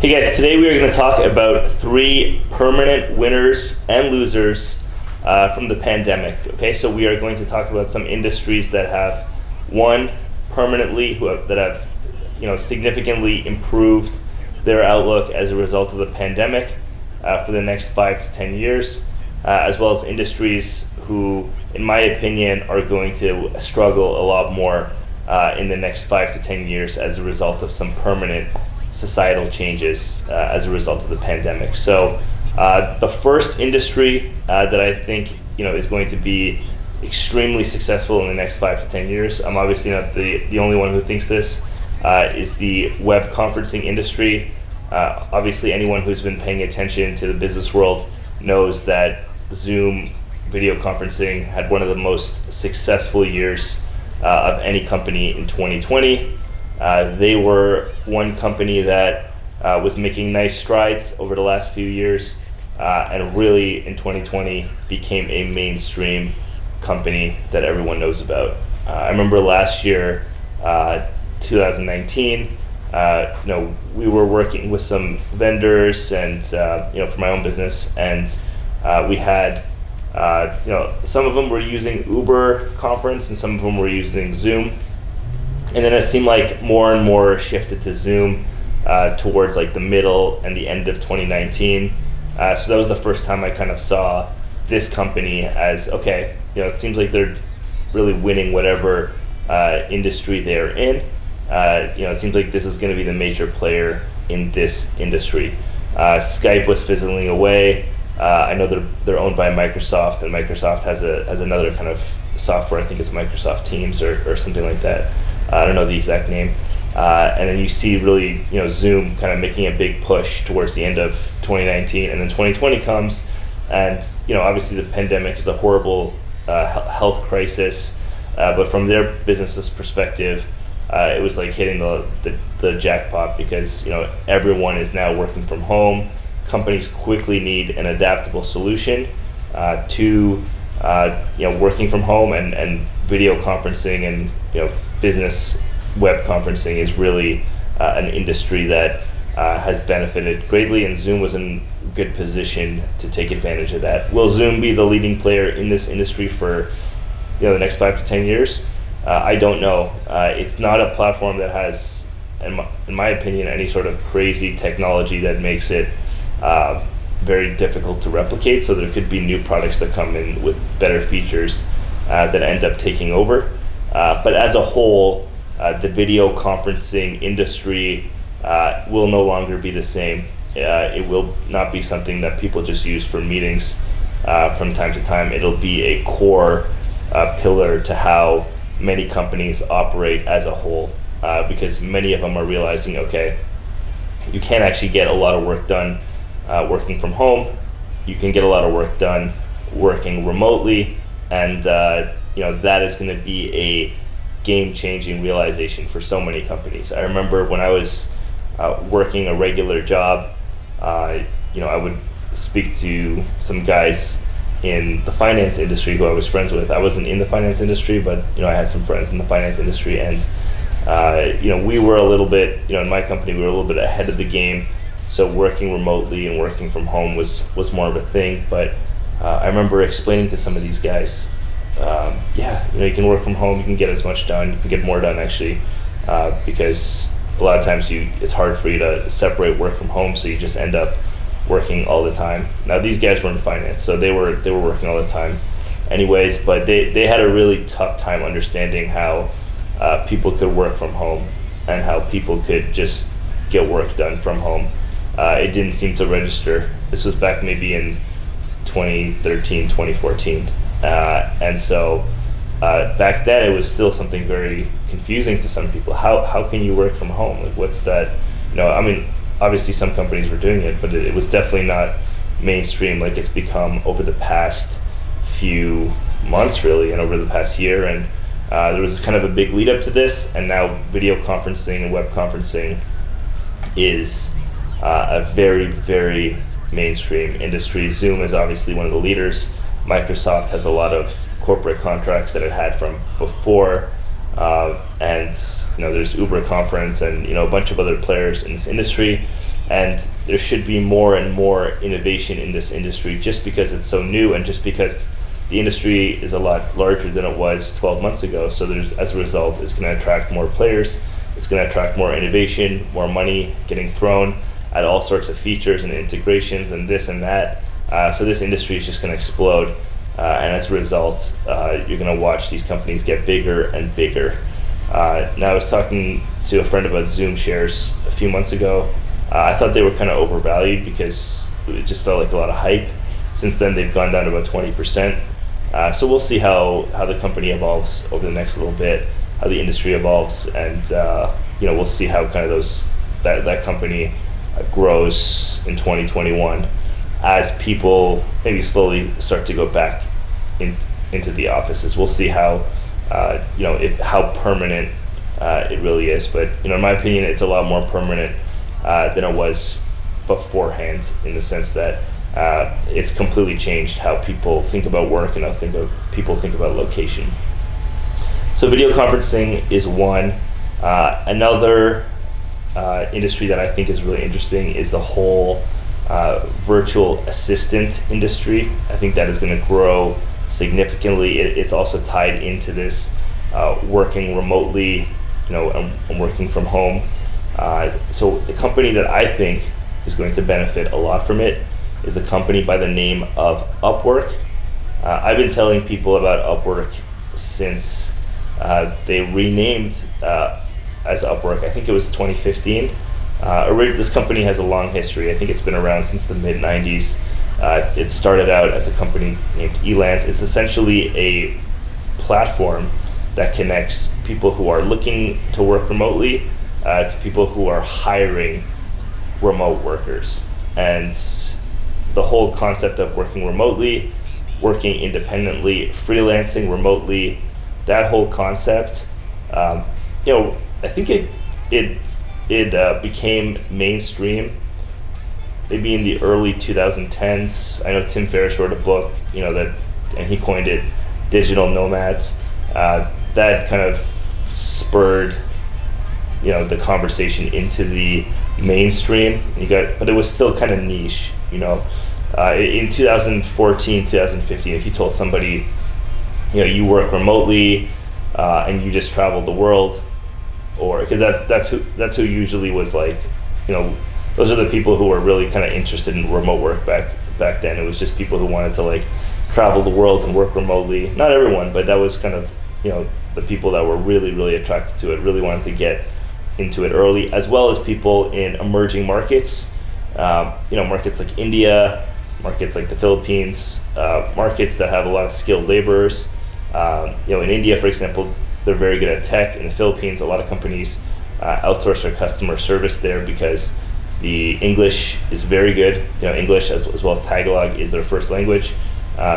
Hey guys, today we are going to talk about 3 permanent winners and losers from the pandemic. Okay, so we are going to talk about some industries that have won permanently, that have significantly improved their outlook as a result of the pandemic for the next 5 to 10 years, as well as industries who, in my opinion, are going to struggle a lot more in the next 5 to 10 years as a result of some permanent societal changes as a result of the pandemic. So the first industry that I think is going to be extremely successful in the next 5 to 10 years, I'm obviously not the only one who thinks this, is the web conferencing industry. Obviously anyone who's been paying attention to the business world knows that Zoom video conferencing had one of the most successful years of any company in 2020. They were one company that was making nice strides over the last few years and really in 2020 became a mainstream company that everyone knows about. I remember last year, 2019, we were working with some vendors and for my own business, and we had some of them were using Uber Conference and some of them were using Zoom. And then it seemed like more and more shifted to Zoom towards like the middle and the end of 2019. So that was the first time I kind of saw this company as, okay, it seems like they're really winning whatever industry they're in. It seems like this is going to be the major player in this industry. Skype was fizzling away. I know they're owned by Microsoft, and Microsoft has another kind of software. I think it's Microsoft Teams or something like that. I don't know the exact name. And then you see really, Zoom kind of making a big push towards the end of 2019, and then 2020 comes, and obviously the pandemic is a horrible health crisis, but from their business's perspective, it was like hitting the jackpot because everyone is now working from home. Companies quickly need an adaptable solution to working from home, and video conferencing and business web conferencing is really an industry that has benefited greatly, and Zoom was in good position to take advantage of that. Will Zoom be the leading player in this industry for the next 5 to 10 years? I don't know. It's not a platform that has, in my opinion, any sort of crazy technology that makes it very difficult to replicate, so there could be new products that come in with better features that end up taking over. But as a whole, the video conferencing industry will no longer be the same. It will not be something that people just use for meetings from time to time. It'll be a core pillar to how many companies operate as a whole, because many of them are realizing, okay, you can't actually get a lot of work done working from home. You can get a lot of work done working remotely, and that is going to be a game-changing realization for so many companies. I remember when I was working a regular job, I would speak to some guys in the finance industry who I was friends with. I wasn't in the finance industry, but I had some friends in the finance industry, and we were a little bit, in my company, we were a little bit ahead of the game. So working remotely and working from home was more of a thing. But I remember explaining to some of these guys, you can work from home, you can get as much done, you can get more done actually, because a lot of times it's hard for you to separate work from home, so you just end up working all the time. Now these guys were in finance, so they were working all the time anyways, but they had a really tough time understanding how people could work from home and how people could just get work done from home. It didn't seem to register. This was back maybe in 2013, 2014. And so back then it was still something very confusing to some people. How can you work from home? Like, what's that? Obviously some companies were doing it, but it was definitely not mainstream like it's become over the past few months really, and over the past year. And there was kind of a big lead up to this, and now video conferencing and web conferencing is a very, very mainstream industry. Zoom is obviously one of the leaders. Microsoft has a lot of corporate contracts that it had from before, and there's Uber Conference and a bunch of other players in this industry. and there should be more and more innovation in this industry just because it's so new and just because the industry is a lot larger than it was 12 months ago. So as a result, it's going to attract more players, it's going to attract more innovation, more money getting thrown at all sorts of features and integrations and this and that. So this industry is just going to explode, and as a result, you're going to watch these companies get bigger and bigger. Now, I was talking to a friend about Zoom shares a few months ago. I thought they were kind of overvalued because it just felt like a lot of hype. Since then, they've gone down to about 20%. So we'll see how the company evolves over the next little bit, how the industry evolves, and we'll see how kind of that company grows in 2021 as people maybe slowly start to go back into the offices. We'll see how how permanent it really is. But in my opinion, it's a lot more permanent than it was beforehand, in the sense that it's completely changed how people think about work and how people think about location. So video conferencing is one. Another industry that I think is really interesting is the whole virtual assistant industry. I think that is going to grow significantly. It's also tied into this working remotely, and working from home. So the company that I think is going to benefit a lot from it is a company by the name of UpWork. I've been telling people about UpWork since they renamed as UpWork. I think it was 2015. This company has a long history. I think it's been around since the mid-90s. It started out as a company named Elance. It's essentially a platform that connects people who are looking to work remotely to people who are hiring remote workers. And the whole concept of working remotely, working independently, freelancing remotely, that whole concept, I think it became mainstream maybe in the early 2010s. I know Tim Ferriss wrote a book, and he coined it digital nomads. That kind of spurred, the conversation into the mainstream. But it was still kind of niche, in 2014, 2015, if you told somebody, you work remotely and you just traveled the world, or because that's who usually was like, those are the people who were really kind of interested in remote work back then. It was just people who wanted to like travel the world and work remotely. Not everyone, but that was kind of the people that were really, really attracted to it, really wanted to get into it early, as well as people in emerging markets, markets like India, markets like the Philippines, markets that have a lot of skilled laborers. In India, for example, they're very good at tech. In the Philippines, a lot of companies outsource their customer service there because the English is very good. English as well as Tagalog is their first language.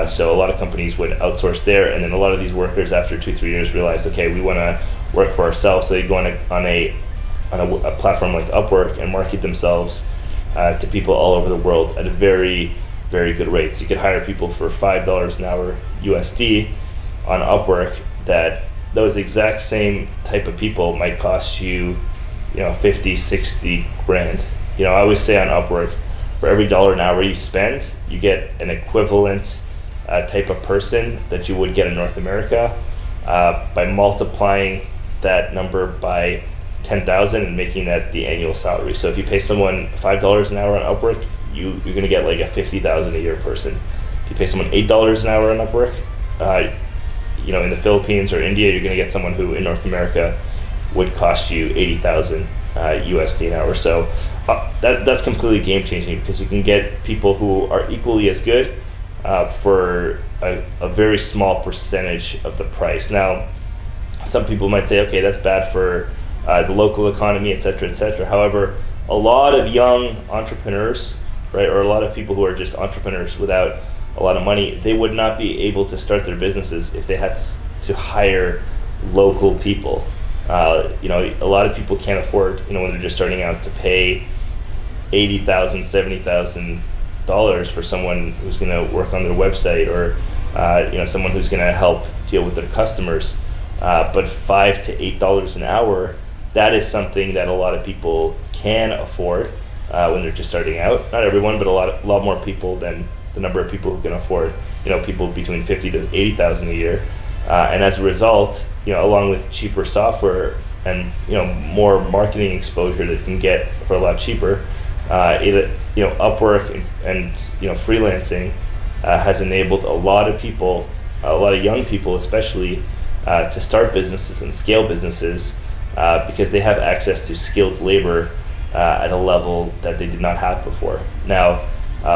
So a lot of companies would outsource there, and then a lot of these workers after 2-3 years realized, okay, we want to work for ourselves. So they go on a platform like Upwork and market themselves to people all over the world at a very, very good rates. You could hire people for $5 an hour USD on Upwork. Those exact same type of people might cost you, 50, 60 grand. I always say on Upwork, for every $1 an hour you spend, you get an equivalent type of person that you would get in North America by multiplying that number by 10,000 and making that the annual salary. So if you pay someone $5 an hour on Upwork, you're going to get like a 50,000 a year person. If you pay someone $8 an hour on Upwork, in the Philippines or India, you're going to get someone who in North America would cost you 80,000 USD an hour. So that's completely game changing, because you can get people who are equally as good for a very small percentage of the price. Now, some people might say, okay, that's bad for the local economy, et cetera, et cetera. However, a lot of young entrepreneurs, right, or a lot of people who are just entrepreneurs without a lot of money, they would not be able to start their businesses if they had to hire local people. A lot of people can't afford, when they're just starting out, to pay $80,000, $70,000 for someone who's going to work on their website, or someone who's going to help deal with their customers. But $5 to $8 an hour, that is something that a lot of people can afford. when they're just starting out. Not everyone, but a lot more people than the number of people who can afford, people between 50 to 80,000 a year. And as a result, along with cheaper software and more marketing exposure that you can get for a lot cheaper, Upwork and freelancing has enabled a lot of people, a lot of young people especially, to start businesses and scale businesses because they have access to skilled labor at a level that they did not have before. Now,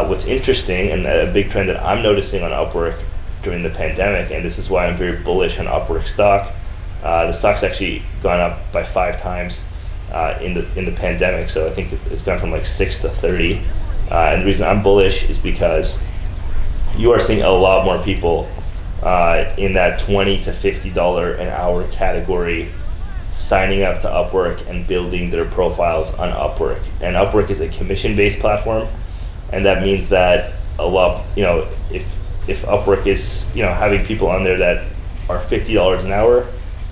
what's interesting and a big trend that I'm noticing on Upwork during the pandemic, and this is why I'm very bullish on Upwork stock. The stock's actually gone up by 5 times in the pandemic, so I think it's gone from like 6 to 30. And the reason I'm bullish is because you are seeing a lot more people in that $20 to $50 an hour category signing up to Upwork and building their profiles on Upwork. And Upwork is a commission-based platform, and that means that a lot, if Upwork is having people on there that are $50 an hour,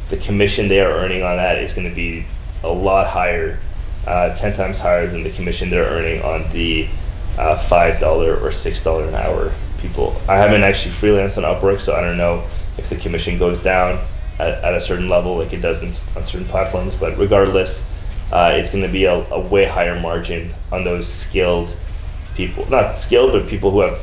the commission they are earning on that is going to be a lot higher, 10 times higher than the commission they're earning on the $5 or $6 an hour people. I haven't actually freelanced on Upwork, so I don't know if the commission goes down at a certain level like it does on certain platforms, but regardless, it's going to be a way higher margin on those skilled people. Not skilled, but people who have,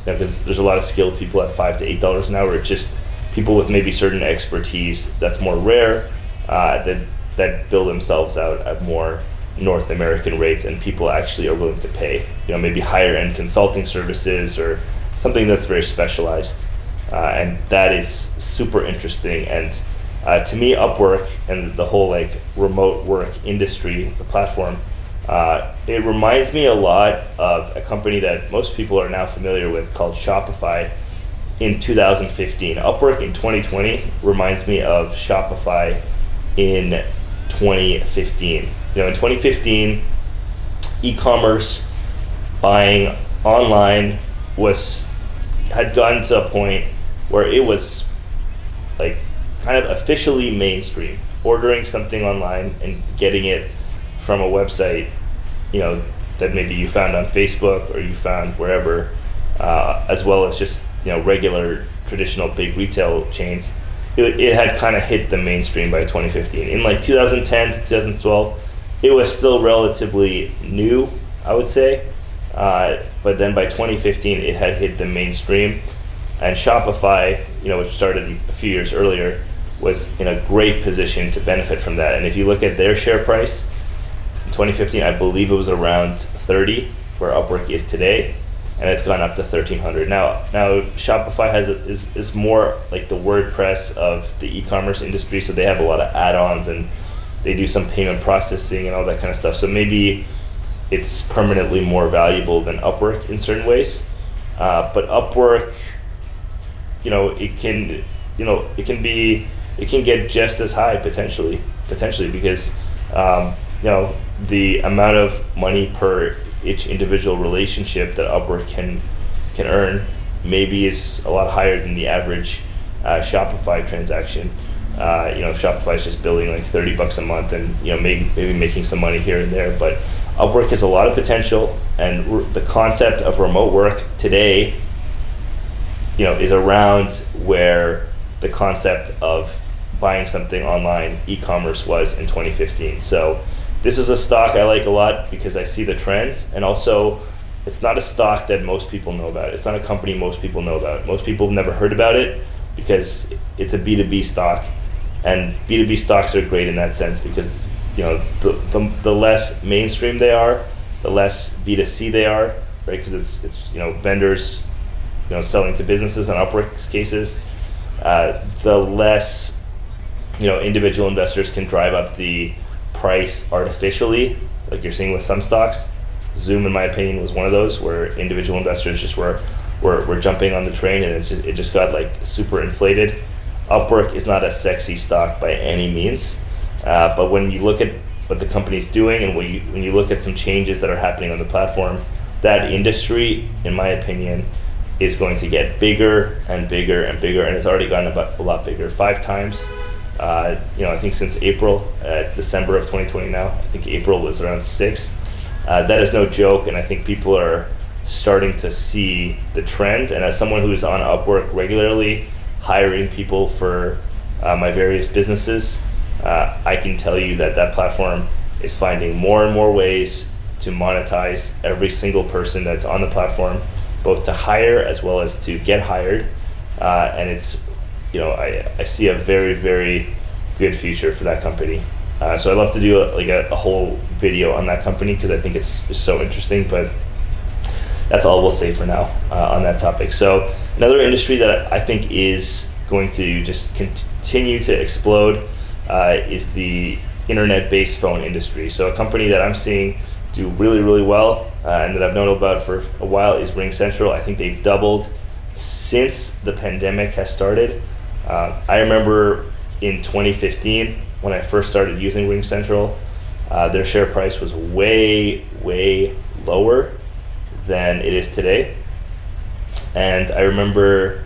because there's a lot of skilled people at $5 to $8 an hour. It's just people with maybe certain expertise that's more rare, that build themselves out at more North American rates, and people actually are willing to pay, maybe higher end consulting services or something that's very specialized. And that is super interesting. And to me, Upwork and the whole remote work industry, the platform, it reminds me a lot of a company that most people are now familiar with called Shopify in 2015. Upwork in 2020 reminds me of Shopify in 2015. In 2015, e-commerce buying online had gotten to a point where it was kind of officially mainstream. Ordering something online and getting it from a website, that maybe you found on Facebook or you found wherever, as well as just regular traditional big retail chains, it had kind of hit the mainstream by 2015. In 2010 to 2012, it was still relatively new, I would say, but then by 2015 it had hit the mainstream, and Shopify, which started a few years earlier, was in a great position to benefit from that. And if you look at their share price in 2015, I believe it was around 30, where Upwork is today, and it's gone up to 1,300. Now Shopify is more like the WordPress of the e-commerce industry, so they have a lot of add-ons and they do some payment processing and all that kind of stuff. So maybe it's permanently more valuable than Upwork in certain ways. But Upwork, it can get just as high potentially because the amount of money per each individual relationship that Upwork can earn maybe is a lot higher than the average Shopify transaction. If Shopify is just billing $30 a month and maybe making some money here and there, but Upwork has a lot of potential, and the concept of remote work today, is around where the concept of buying something online, e-commerce, was in 2015. So this is a stock I like a lot because I see the trends, and also it's not a stock that most people know about. It's not a company most people know about. Most people have never heard about it because it's a B2B stock, and B2B stocks are great in that sense because the less mainstream they are, the less B2C they are, right? Because it's vendors selling to businesses in Upwork's cases, the less individual investors can drive up the price artificially, like you're seeing with some stocks. Zoom, in my opinion, was one of those where individual investors just were jumping on the train, and it just got super inflated. Upwork is not a sexy stock by any means, but when you look at what the company's doing and when you look at some changes that are happening on the platform, that industry, in my opinion, is going to get bigger and bigger and bigger, and it's already gotten a lot bigger, 5 times. I think since April, it's December of 2020 now. I think April was around 6. That is no joke, and I think people are starting to see the trend. And as someone who's on Upwork regularly, hiring people for my various businesses, I can tell you that platform is finding more and more ways to monetize every single person that's on the platform, both to hire as well as to get hired. And it's, I see a very, very good future for that company. So I'd love to do a whole video on that company because I think it's so interesting, but that's all we'll say for now on that topic. So another industry that I think is going to just continue to explode is the internet-based phone industry. So a company that I'm seeing do really, really well and that I've known about for a while is RingCentral. I think they've doubled since the pandemic has started. I remember in 2015 when I first started using RingCentral, their share price was way, way lower than it is today. And I remember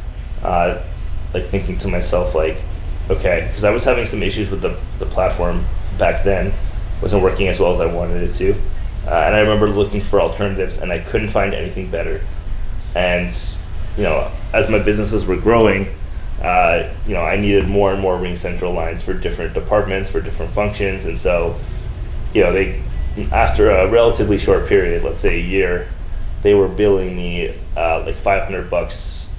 thinking to myself, okay, because I was having some issues with the platform back then. It wasn't working as well as I wanted it to. And I remember looking for alternatives and I couldn't find anything better. And, as my businesses were growing, I needed more and more RingCentral lines for different departments, for different functions. And so, they, after a relatively short period, let's say a year, they were billing me $500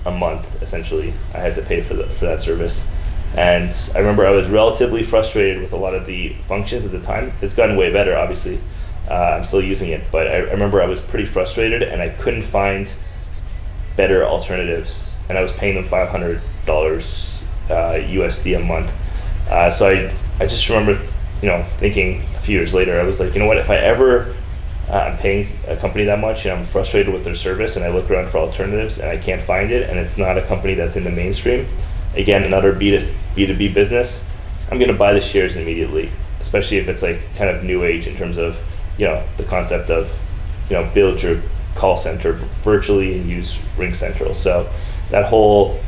a month, essentially. I had to pay for that service. And I remember I was relatively frustrated with a lot of the functions at the time. It's gotten way better, obviously. I'm still using it, but I remember I was pretty frustrated and I couldn't find better alternatives. And I was paying them $500 USD a month. So I just remember, thinking a few years later, I was like, what, if I ever I'm paying a company that much and I'm frustrated with their service and I look around for alternatives and I can't find it and it's not a company that's in the mainstream, again, another B2B business, I'm going to buy the shares immediately, especially if it's kind of new age in terms of, the concept of, build your call center virtually and use RingCentral. So that whole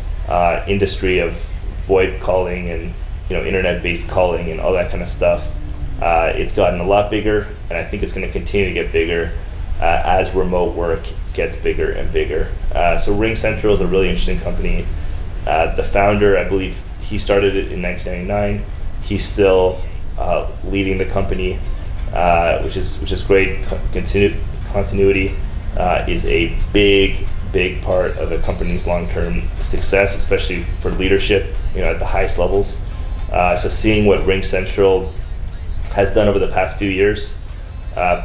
industry of VoIP calling and, internet-based calling and all that kind of stuff, it's gotten a lot bigger, and I think it's going to continue to get bigger as remote work gets bigger and bigger. So RingCentral is a really interesting company. The founder, I believe, he started it in 1999. He's still leading the company, which is great. Continuity is a big part of a company's long-term success, especially for leadership, at the highest levels. So seeing what RingCentral has done over the past few years,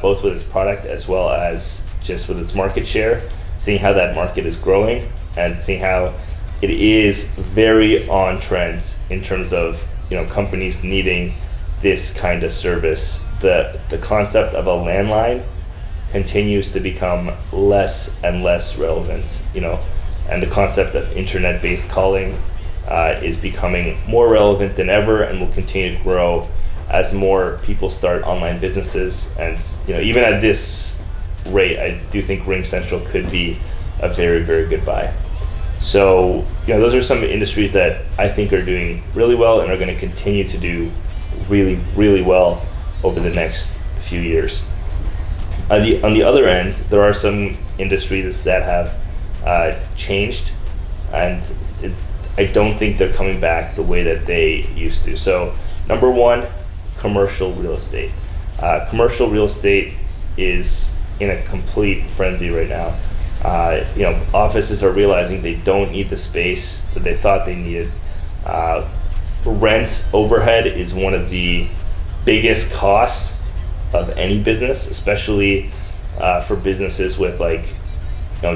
both with its product as well as just with its market share, seeing how that market is growing and seeing how it is very on trend in terms of companies needing this kind of service. The concept of a landline continues to become less and less relevant, and the concept of internet-based calling is becoming more relevant than ever and will continue to grow as more people start online businesses. And even at this rate, I do think RingCentral could be a very, very good buy. So those are some industries that I think are doing really well and are going to continue to do really, really well over the next few years. On the other end, there are some industries that have changed, and I don't think they're coming back the way that they used to. So number one, commercial real estate. Commercial real estate is in a complete frenzy right now. Offices are realizing they don't need the space that they thought they needed. Rent overhead is one of the biggest costs of any business, especially for businesses with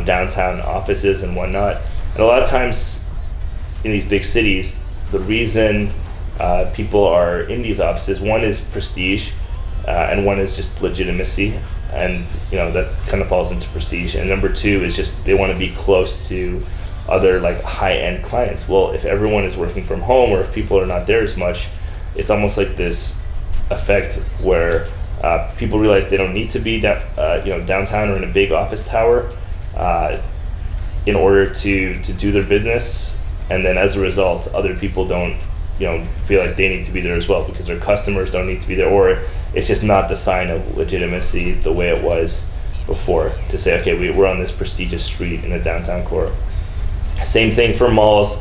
downtown offices and whatnot. And a lot of times in these big cities, the reason people are in these offices, one is prestige, and one is just legitimacy, and that kind of falls into prestige. And number two is just they want to be close to other high-end clients. Well, if everyone is working from home or if people are not there as much, it's almost like this effect where people realize they don't need to be downtown or in a big office tower in order to do their business, and then as a result, other people don't feel like they need to be there as well because their customers don't need to be there, or it's just not the sign of legitimacy the way it was before, to say, okay, we're on this prestigious street in the downtown core. Same thing for malls.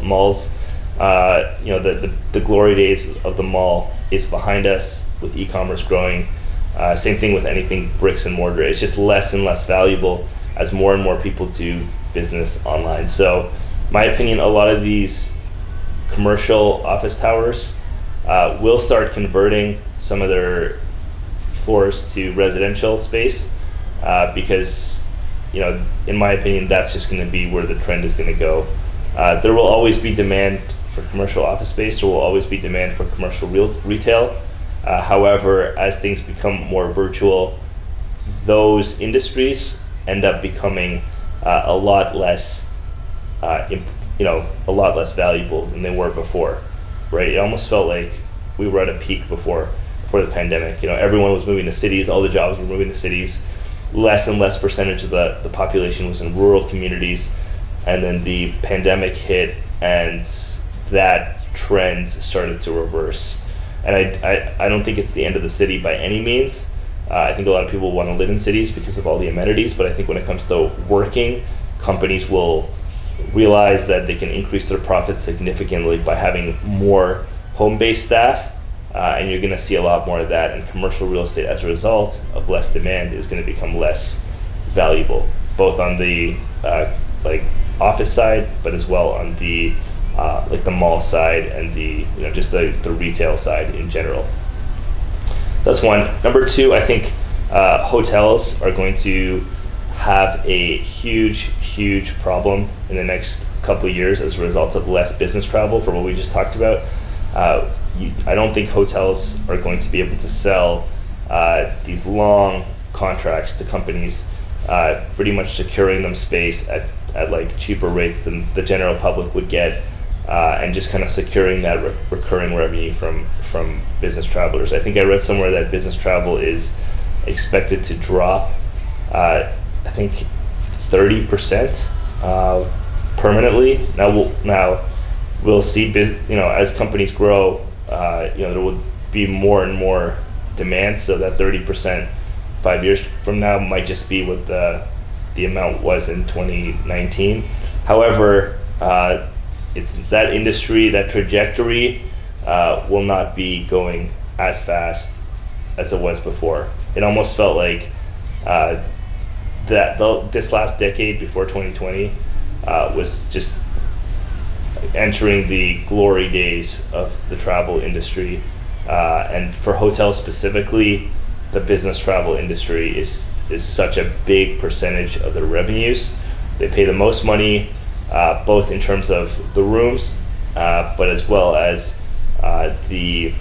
The glory days of the mall is behind us with e-commerce growing. Same thing with anything bricks and mortar. It's just less and less valuable as more and more people do business online. So my opinion, a lot of these commercial office towers will start converting some of their floors to residential space because, in my opinion, that's just going to be where the trend is going to go. There will always be demand for commercial office space. There will always be demand for commercial retail. However, as things become more virtual, those industries end up becoming a lot less valuable than they were before, right? It almost felt like we were at a peak before the pandemic. Everyone was moving to cities, all the jobs were moving to cities. Less and less percentage of the population was in rural communities, and then the pandemic hit, and that trend started to reverse. And I don't think it's the end of the city by any means. I think a lot of people want to live in cities because of all the amenities, but I think when it comes to working, companies will realize that they can increase their profits significantly by having more home-based staff, and you're going to see a lot more of that, and commercial real estate as a result of less demand is going to become less valuable, both on the office side, but as well on the the mall side and the just the retail side in general. That's one. Number two, I think hotels are going to have a huge problem in the next couple of years as a result of less business travel for what we just talked about. I don't think hotels are going to be able to sell these long contracts to companies, pretty much securing them space at like cheaper rates than the general public would get, and just kind of securing that recurring revenue from business travelers. I think I read somewhere that business travel is expected to drop, I think 30% permanently. Now we'll see. As companies grow, there will be more and more demand. So that 30% 5 years from now might just be what the amount was in 2019. However, it's that industry, that trajectory will not be going as fast as it was before. It almost felt like this last decade before 2020 was just entering the glory days of the travel industry, and for hotels specifically, the business travel industry is such a big percentage of their revenues. They pay the most money, both in terms of the rooms, but as well as the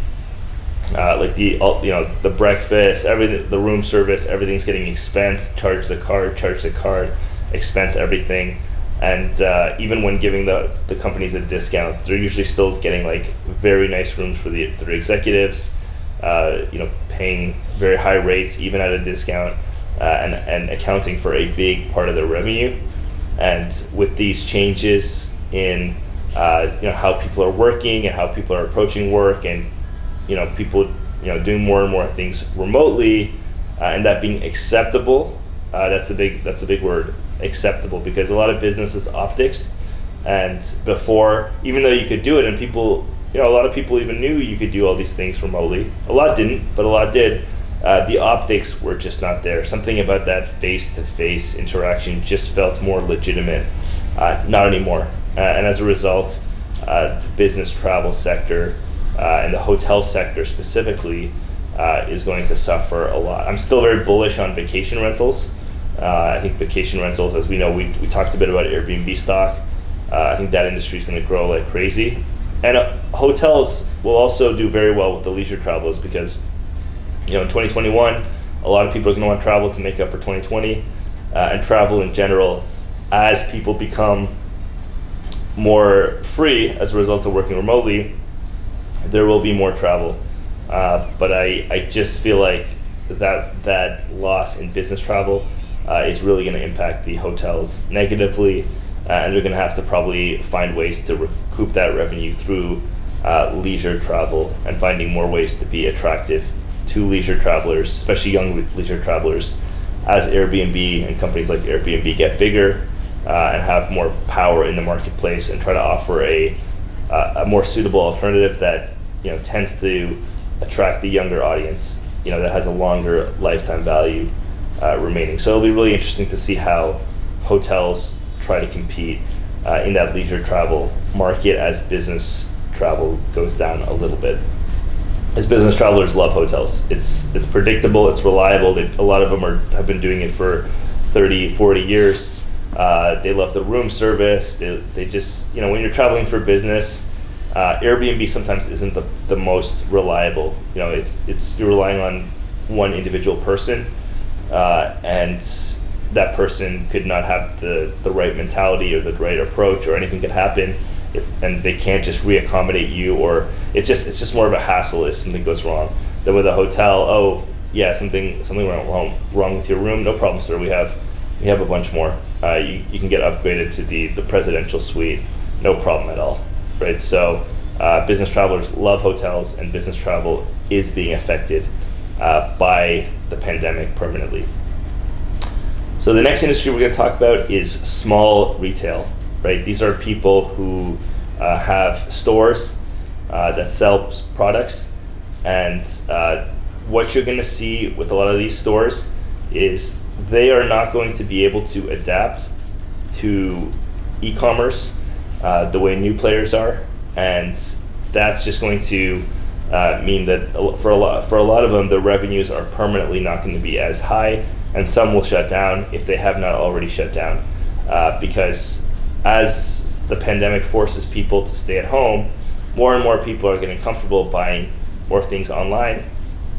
breakfast, everything, the room service, everything's getting expensed. Charge the card, expense everything. And even when giving the companies a discount, they're usually still getting like very nice rooms for their executives, paying very high rates even at a discount, and accounting for a big part of their revenue. And with these changes in how people are working and how people are approaching work, and people doing more and more things remotely, and that being acceptable, that's the big word, acceptable, because a lot of businesses optics, and before, even though you could do it, and people, a lot of people even knew you could do all these things remotely. A lot didn't, but a lot did. The optics were just not there. Something about that face-to-face interaction just felt more legitimate. Not anymore. And as a result, the business travel sector and the hotel sector specifically is going to suffer a lot. I'm still very bullish on vacation rentals. I think vacation rentals, as we know, we talked a bit about Airbnb stock. I think that industry is going to grow like crazy. And hotels will also do very well with the leisure travelers, because in 2021, a lot of people are going to want to travel to make up for 2020, and travel in general, as people become more free as a result of working remotely, there will be more travel. But I just feel like that loss in business travel is really going to impact the hotels negatively, and they're going to have to probably find ways to recoup that revenue through leisure travel, and finding more ways to be attractive to leisure travelers, especially young leisure travelers, as Airbnb and companies like Airbnb get bigger and have more power in the marketplace and try to offer a more suitable alternative that tends to attract the younger audience, that has a longer lifetime value remaining. So it'll be really interesting to see how hotels try to compete in that leisure travel market as business travel goes down a little bit. As business travelers love hotels. It's predictable, it's reliable. A lot of them have been doing it for 30, 40 years. They love the room service. They just, when you're traveling for business, Airbnb sometimes isn't the most reliable. It's you're relying on one individual person, and that person could not have the right mentality or the right approach, or anything could happen. And they can't just reaccommodate you, or it's just more of a hassle if something goes wrong. Then with a hotel, oh yeah, something went wrong with your room, no problem, sir. We have a bunch more. You can get upgraded to the presidential suite, no problem at all, right? So business travelers love hotels, and business travel is being affected by the pandemic permanently. So the next industry we're going to talk about is small retail, right? These are people who have stores that sell products, and what you're going to see with a lot of these stores is they are not going to be able to adapt to e-commerce the way new players are, and that's just going to mean that for a lot of them, the revenues are permanently not going to be as high, and some will shut down if they have not already shut down, because as the pandemic forces people to stay at home, more and more people are getting comfortable buying more things online.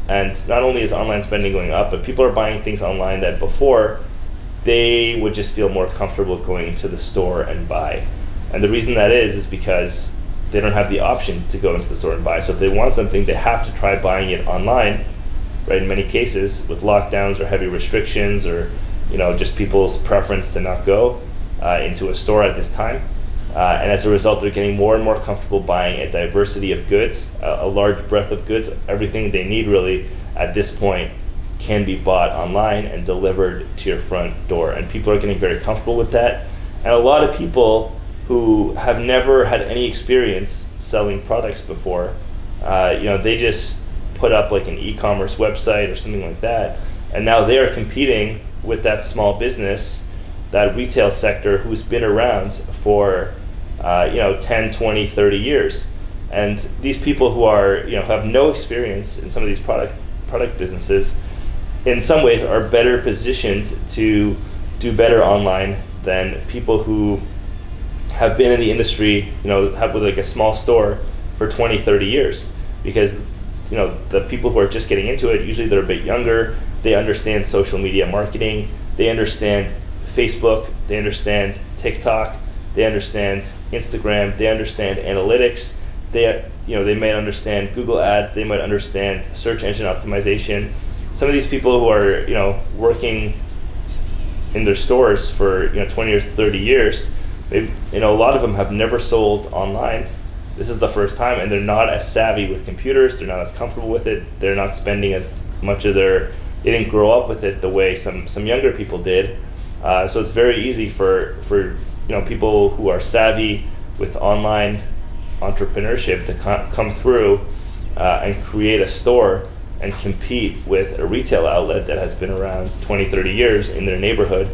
And not only is online spending going up, but people are buying things online that before they would just feel more comfortable going into the store and buy. And the reason that is because they don't have the option to go into the store and buy. So if they want something, they have to try buying it online, right? In many cases, with lockdowns or heavy restrictions, or just people's preference to not go into a store at this time. And as a result, they're getting more and more comfortable buying a diversity of goods, a large breadth of goods. Everything they need really at this point can be bought online and delivered to your front door. And people are getting very comfortable with that. And a lot of people who have never had any experience selling products before, they just put up like an e-commerce website or something like that. And now they are competing with that small business, that retail sector who's been around for 10, 20, 30 years. And these people who are, have no experience in some of these product businesses, in some ways are better positioned to do better online than people who have been in the industry, have with like a small store for 20, 30 years. Because, the people who are just getting into it, usually they're a bit younger, they understand social media marketing, they understand Facebook, they understand TikTok, they understand Instagram, they understand analytics, they might understand Google Ads, they might understand search engine optimization. Some of these people who are working in their stores for 20 or 30 years, a lot of them have never sold online. This is the first time, and they're not as savvy with computers, they're not as comfortable with it, they're not spending as much of they didn't grow up with it the way some younger people did. So it's very easy for people who are savvy with online entrepreneurship to come through and create a store and compete with a retail outlet that has been around 20, 30 years in their neighborhood,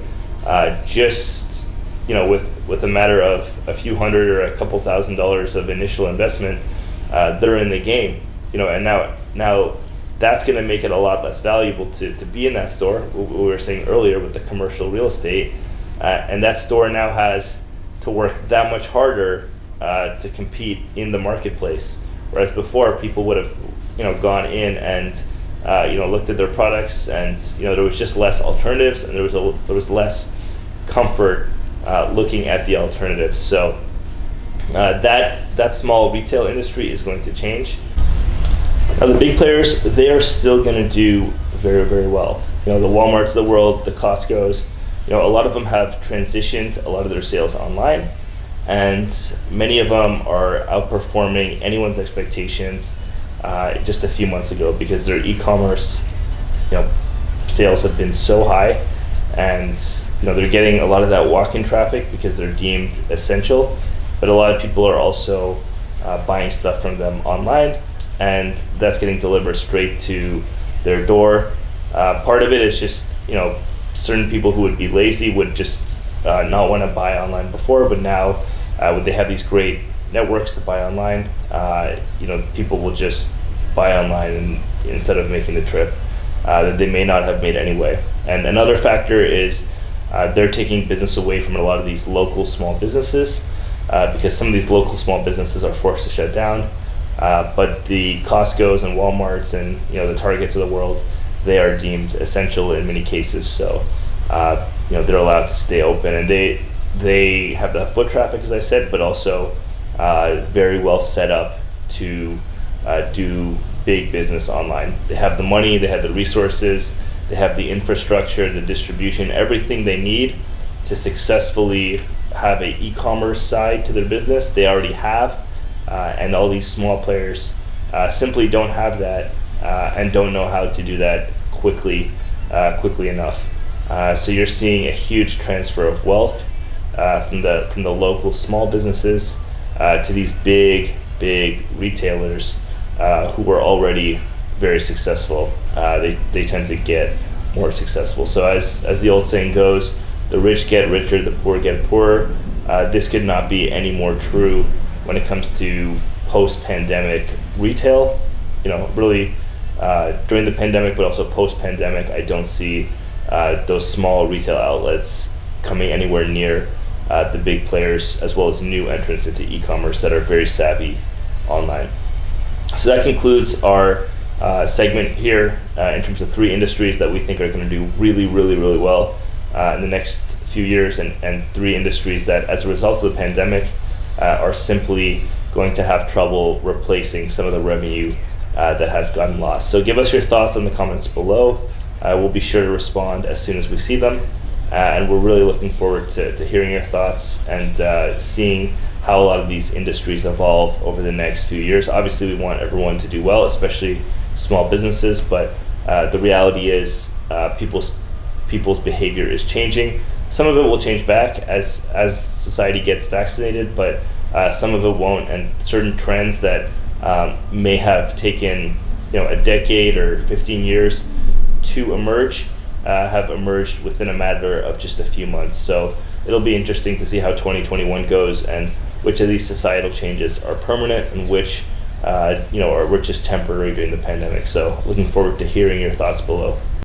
with a matter of a few hundred or a couple $1,000s of initial investment, they're in the game, and now that's going to make it a lot less valuable to be in that store. We were saying earlier with the commercial real estate, and that store now has to work that much harder to compete in the marketplace. Whereas before, people would have, gone in and looked at their products, and there was just less alternatives, and there was less comfort looking at the alternatives. So that small retail industry is going to change. Now the big players, they are still going to do very, very well. The Walmarts of the world, the Costco's, a lot of them have transitioned a lot of their sales online, and many of them are outperforming anyone's expectations just a few months ago, because their e-commerce, sales have been so high, and they're getting a lot of that walk-in traffic because they're deemed essential, but a lot of people are also buying stuff from them online, and that's getting delivered straight to their door. Part of it is just certain people who would be lazy would just not want to buy online before, but now when they have these great networks to buy online, people will just buy online and instead of making the trip that they may not have made anyway. And another factor is they're taking business away from a lot of these local small businesses, because some of these local small businesses are forced to shut down. But the Costco's and Walmarts and the Targets of the world, they are deemed essential in many cases. So they're allowed to stay open, and they have the foot traffic, as I said, but also very well set up to do big business online. They have the money, they have the resources, they have the infrastructure, the distribution, everything they need to successfully have a e-commerce side to their business. They already have, and all these small players simply don't have that and don't know how to do that quickly enough. So you're seeing a huge transfer of wealth from the local small businesses to these big retailers who are already very successful. They tend to get more successful. So as the old saying goes, the rich get richer, the poor get poorer. This could not be any more true when it comes to post-pandemic retail. Really during the pandemic, but also post-pandemic, I don't see those small retail outlets coming anywhere near the big players, as well as new entrants into e-commerce that are very savvy online. So that concludes our segment here in terms of 3 industries that we think are going to do really well in the next few years, and 3 industries that, as a result of the pandemic, are simply going to have trouble replacing some of the revenue that has gotten lost. So give us your thoughts in the comments below. We'll be sure to respond as soon as we see them, and we're really looking forward to hearing your thoughts and seeing how a lot of these industries evolve over the next few years. Obviously, we want everyone to do well, especially small businesses, but the reality is people's behavior is changing. Some of it will change back as society gets vaccinated, but some of it won't, and certain trends that may have taken a decade or 15 years to emerge have emerged within a matter of just a few months. So it'll be interesting to see how 2021 goes, and which of these societal changes are permanent and which are just temporary during the pandemic. So looking forward to hearing your thoughts below.